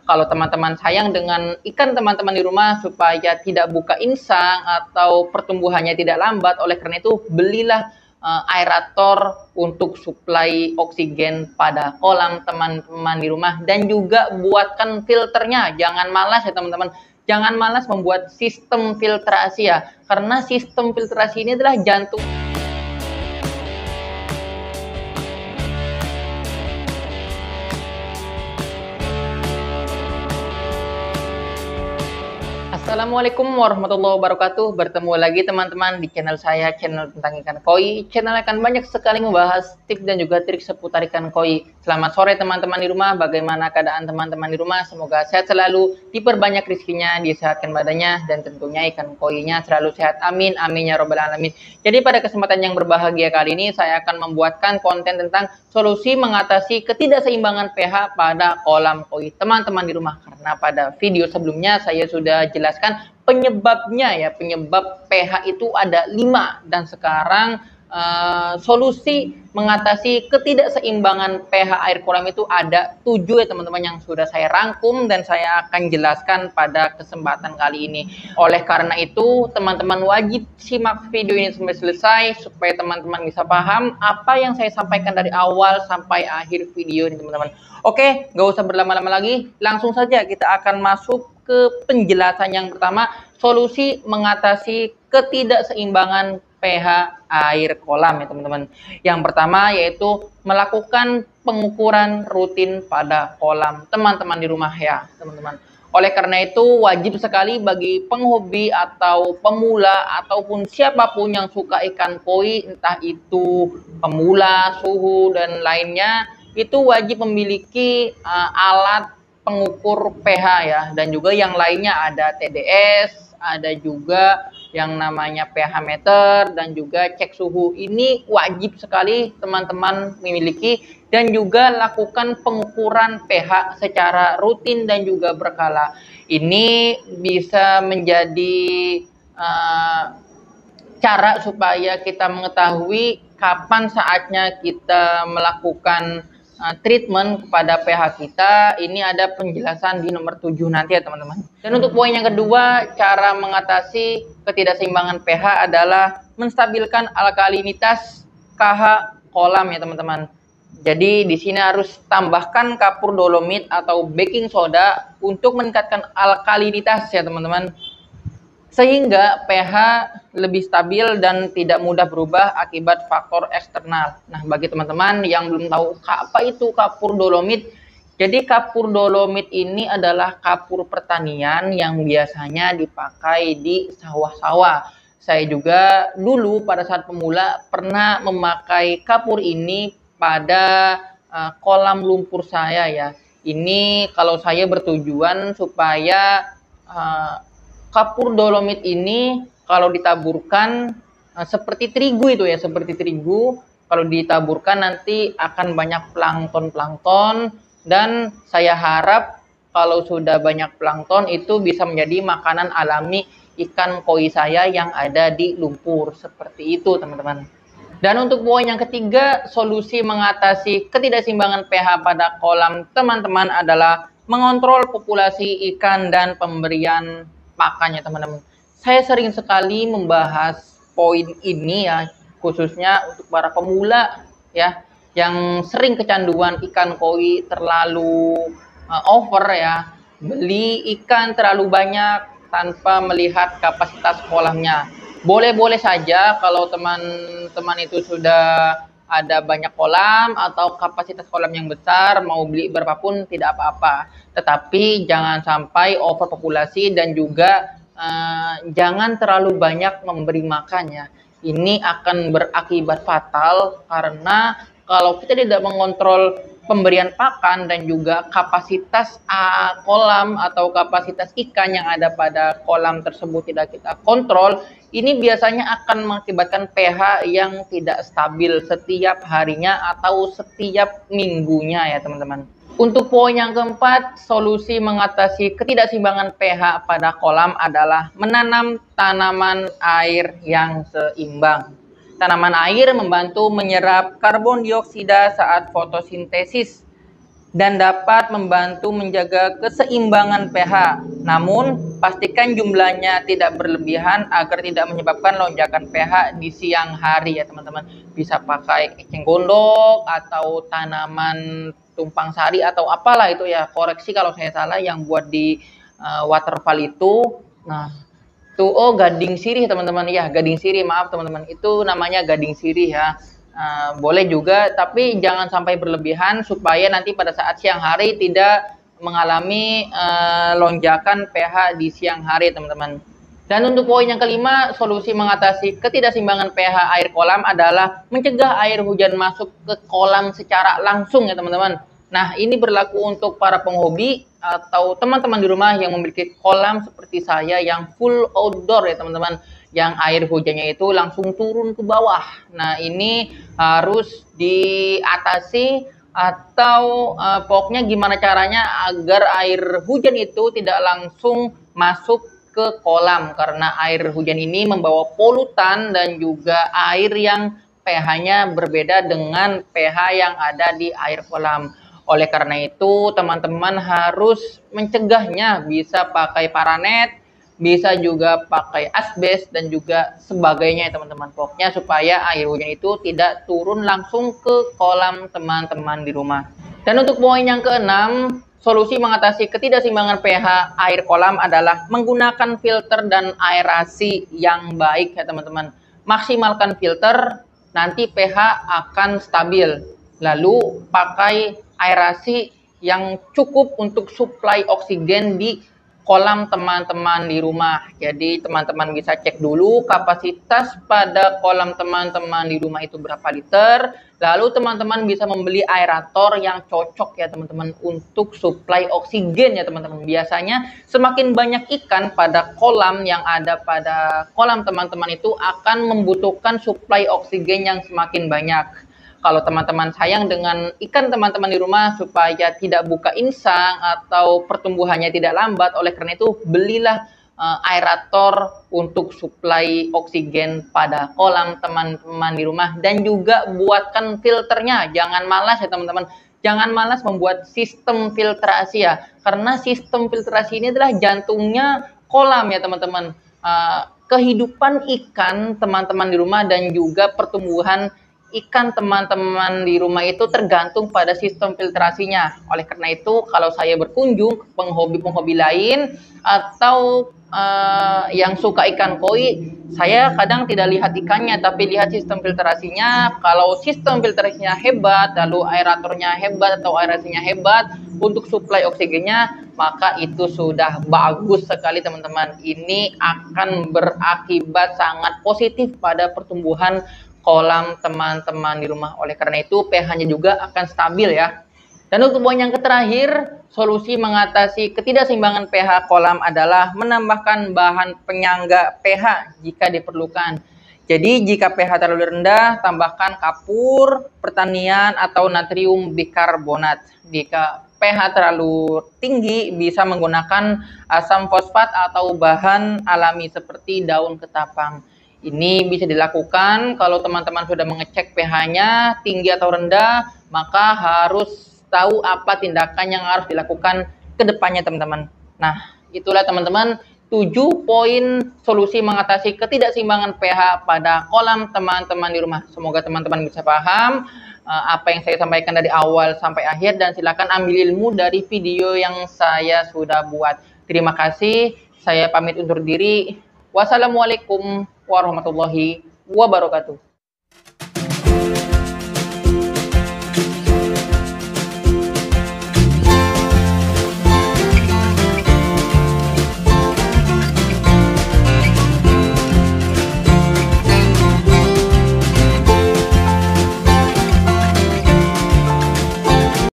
Kalau teman-teman sayang dengan ikan teman-teman di rumah supaya tidak buka insang atau pertumbuhannya tidak lambat, oleh karena itu belilah aerator untuk suplai oksigen pada kolam teman-teman di rumah, dan juga buatkan filternya. Jangan malas ya teman-teman. Jangan malas membuat sistem filtrasi ya, karena sistem filtrasi ini adalah jantung. Assalamualaikum warahmatullahi wabarakatuh. Bertemu lagi teman-teman di channel saya, channel tentang ikan koi. Channel akan banyak sekali membahas tips dan juga trik seputar ikan koi. Selamat sore teman-teman di rumah. Bagaimana keadaan teman-teman di rumah? Semoga sehat selalu, diperbanyak rezekinya, disehatkan badannya, dan tentunya ikan koinya selalu sehat. Amin, amin ya robbal alamin. Jadi pada kesempatan yang berbahagia kali ini, saya akan membuatkan konten tentang solusi mengatasi ketidakseimbangan pH pada kolam koi teman-teman di rumah. Karena pada video sebelumnya saya sudah jelaskan penyebabnya ya, penyebab pH itu ada 5, dan sekarang solusi mengatasi ketidakseimbangan pH air kolam itu ada 7 ya teman-teman, yang sudah saya rangkum dan saya akan jelaskan pada kesempatan kali ini. Oleh karena itu teman-teman wajib simak video ini sampai selesai supaya teman-teman bisa paham apa yang saya sampaikan dari awal sampai akhir video ini teman-teman. Oke, nggak usah berlama-lama lagi, langsung saja kita akan masuk ke penjelasan yang pertama, solusi mengatasi ketidakseimbangan pH air kolam ya teman-teman. Yang pertama yaitu melakukan pengukuran rutin pada kolam teman-teman di rumah ya teman-teman. Oleh karena itu wajib sekali bagi penghobi atau pemula ataupun siapapun yang suka ikan koi, entah itu pemula, suhu dan lainnya, itu wajib memiliki alat pengukur pH ya, dan juga yang lainnya ada TDS, ada juga yang namanya pH meter, dan juga cek suhu. Ini wajib sekali teman-teman memiliki, dan juga lakukan pengukuran pH secara rutin dan juga berkala. Ini bisa menjadi cara supaya kita mengetahui kapan saatnya kita melakukan treatment kepada pH kita. Ini ada penjelasan di nomor 7 nanti ya teman-teman. Dan untuk poin yang kedua, cara mengatasi ketidakseimbangan pH adalah menstabilkan alkalinitas KH kolam ya teman-teman. Jadi di sini harus tambahkan kapur dolomit atau baking soda untuk meningkatkan alkalinitas ya teman-teman, sehingga pH lebih stabil dan tidak mudah berubah akibat faktor eksternal. Nah, bagi teman-teman yang belum tahu apa itu kapur dolomit, jadi kapur dolomit ini adalah kapur pertanian yang biasanya dipakai di sawah-sawah. Saya juga dulu pada saat pemula pernah memakai kapur ini pada kolam lumpur saya ya. Ini kalau saya bertujuan supaya kapur dolomit ini kalau ditaburkan seperti terigu itu ya, seperti terigu. Kalau ditaburkan nanti akan banyak plankton-plankton, dan saya harap kalau sudah banyak plankton itu bisa menjadi makanan alami ikan koi saya yang ada di lumpur. Seperti itu teman-teman. Dan untuk poin yang ketiga, solusi mengatasi ketidakseimbangan pH pada kolam teman-teman adalah mengontrol populasi ikan dan pemberian pakannya teman-teman. Saya sering sekali membahas poin ini ya, khususnya untuk para pemula ya, yang sering kecanduan ikan koi terlalu over ya, beli ikan terlalu banyak tanpa melihat kapasitas kolamnya. Boleh-boleh saja kalau teman-teman itu sudah ada banyak kolam atau kapasitas kolam yang besar, mau beli berapapun tidak apa-apa. Tetapi jangan sampai overpopulasi, dan juga jangan terlalu banyak memberi makannya. Ini akan berakibat fatal, karena kalau kita tidak mengontrol pemberian pakan dan juga kapasitas kolam atau kapasitas ikan yang ada pada kolam tersebut tidak kita kontrol, ini biasanya akan mengakibatkan pH yang tidak stabil setiap harinya atau setiap minggunya ya teman-teman. Untuk poin yang keempat, solusi mengatasi ketidakseimbangan pH pada kolam adalah menanam tanaman air yang seimbang. Tanaman air membantu menyerap karbon dioksida saat fotosintesis. dan dapat membantu menjaga keseimbangan pH. Namun, pastikan jumlahnya tidak berlebihan agar tidak menyebabkan lonjakan pH di siang hari ya teman-teman. Bisa pakai eceng gondok atau tanaman tumpang sari atau apalah itu ya. Koreksi kalau saya salah yang buat di waterfall itu. Nah, tuh gading sirih teman-teman ya, gading sirih, maaf teman-teman, itu namanya gading sirih ya. Boleh juga, tapi jangan sampai berlebihan supaya nanti pada saat siang hari tidak mengalami lonjakan pH di siang hari teman-teman. Dan untuk poin yang kelima, solusi mengatasi ketidakseimbangan pH air kolam adalah mencegah air hujan masuk ke kolam secara langsung ya teman-teman. Nah, ini berlaku untuk para penghobi atau teman-teman di rumah yang memiliki kolam seperti saya yang full outdoor ya teman-teman, yang air hujannya itu langsung turun ke bawah. Nah, ini harus diatasi atau pokoknya gimana caranya agar air hujan itu tidak langsung masuk ke kolam, karena air hujan ini membawa polutan dan juga air yang pH-nya berbeda dengan pH yang ada di air kolam. Oleh karena itu, teman-teman harus mencegahnya, bisa pakai paranet, bisa juga pakai asbes dan juga sebagainya ya teman-teman. Pokoknya supaya air hujan itu tidak turun langsung ke kolam teman-teman di rumah. Dan untuk poin yang keenam, solusi mengatasi ketidakseimbangan pH air kolam adalah menggunakan filter dan aerasi yang baik ya teman-teman. Maksimalkan filter, nanti pH akan stabil. Lalu pakai aerasi yang cukup untuk suplai oksigen di kolam teman-teman di rumah. Jadi teman-teman bisa cek dulu kapasitas pada kolam teman-teman di rumah itu berapa liter. Lalu teman-teman bisa membeli aerator yang cocok ya teman-teman untuk suplai oksigen ya teman-teman. Biasanya semakin banyak ikan pada kolam yang ada pada kolam teman-teman itu akan membutuhkan suplai oksigen yang semakin banyak. Kalau teman-teman sayang dengan ikan teman-teman di rumah supaya tidak buka insang atau pertumbuhannya tidak lambat, oleh karena itu belilah aerator untuk suplai oksigen pada kolam teman-teman di rumah, dan juga buatkan filternya. Jangan malas ya teman-teman, jangan malas membuat sistem filtrasi ya, karena sistem filtrasi ini adalah jantungnya kolam ya teman-teman. Kehidupan ikan teman-teman di rumah dan juga pertumbuhan ikan teman-teman di rumah itu tergantung pada sistem filtrasinya. Oleh karena itu, kalau saya berkunjung ke penghobi-penghobi lain atau yang suka ikan koi, saya kadang tidak lihat ikannya, tapi lihat sistem filtrasinya. Kalau sistem filtrasinya hebat, lalu aeratornya hebat atau aerasinya hebat untuk suplai oksigennya, maka itu sudah bagus sekali teman-teman. Ini akan berakibat sangat positif pada pertumbuhan kolam teman-teman di rumah. Oleh karena itu pH-nya juga akan stabil ya. Dan untuk poin yang terakhir, solusi mengatasi ketidakseimbangan pH kolam adalah menambahkan bahan penyangga pH jika diperlukan. Jadi jika pH terlalu rendah, tambahkan kapur pertanian atau natrium bikarbonat. Jika pH terlalu tinggi, bisa menggunakan asam fosfat atau bahan alami seperti daun ketapang. Ini bisa dilakukan kalau teman-teman sudah mengecek pH-nya tinggi atau rendah, maka harus tahu apa tindakan yang harus dilakukan ke depannya teman-teman. Nah, itulah teman-teman 7 poin solusi mengatasi ketidakseimbangan pH pada kolam teman-teman di rumah. Semoga teman-teman bisa paham apa yang saya sampaikan dari awal sampai akhir, dan silakan ambil ilmu dari video yang saya sudah buat. Terima kasih, saya pamit undur diri. Wassalamualaikum warahmatullahi wabarakatuh.